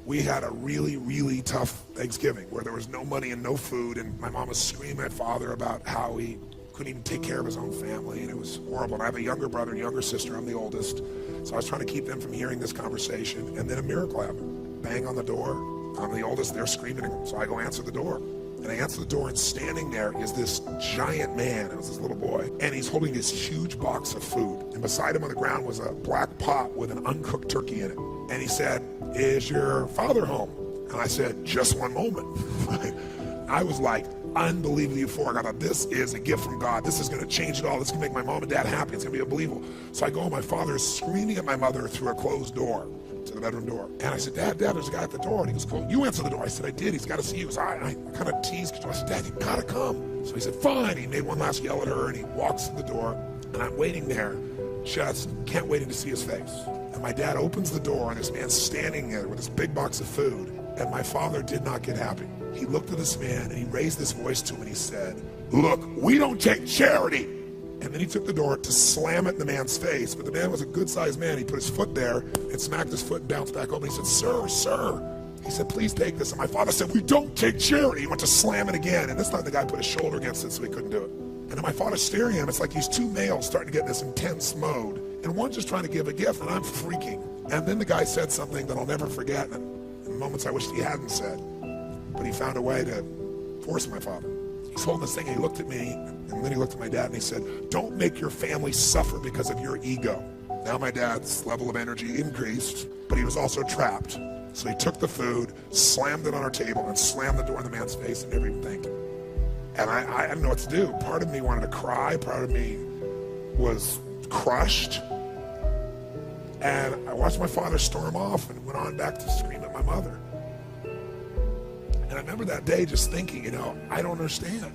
we had a really, really tough Thanksgiving where there was no money and no food, and my mom was screaming at Father about how he couldn't even take care of his own family, and it was horrible. And I have a younger brother and younger sister. I'm the oldest. So I was trying to keep them from hearing this conversation, and then a miracle happened. Bang on the door. I'm the oldest. They're screaming, so I go answer the door. And I answer the door, and standing there is this giant man. It was this little boy. And he's holding this huge box of food. And beside him on the ground was a black pot with an uncooked turkey in it. And he said, "Is your father home?" And I said, "Just one moment." I was like unbelievably euphoric. I thought, this is a gift from God. This is going to change it all. This is going to make my mom and dad happy. It's going to be unbelievable. So I go, and my father is screaming at my mother through a closed door to the bedroom door. And I said, Dad, there's a guy at the door. And he goes, "Cool, you answer the door." I said, "I did. He's got to see you." So I kind of teased. I said, "Dad, you got to come." So he said, "Fine." He made one last yell at her, and he walks to the door. And I'm waiting there, just can't wait to see his face. And my dad opens the door, and this man's standing there with this big box of food. And my father did not get happy. He looked at this man, and he raised his voice to him, and he said, "Look, we don't take charity." And then he took the door to slam it in the man's face. But the man was a good-sized man. He put his foot there and smacked his foot and bounced back over. He said, Sir. He said, "Please take this." And my father said, "We don't take charity." He went to slam it again. And this time the guy put his shoulder against it so he couldn't do it. And then my father's staring at him. It's like these two males starting to get in this intense mode. And one's just trying to give a gift, and I'm freaking. And then the guy said something that I'll never forget. And in moments I wish he hadn't said. But he found a way to force my father. He's holding this thing, and he looked at me, and then he looked at my dad, and he said, "Don't make your family suffer because of your ego." Now my dad's level of energy increased, but he was also trapped. So he took the food, slammed it on our table, and slammed the door in the man's face and never even thanked him. And I didn't know what to do. Part of me wanted to cry. Part of me was crushed. And I watched my father storm off and went on back to scream at my mother. And I remember that day just thinking, I don't understand.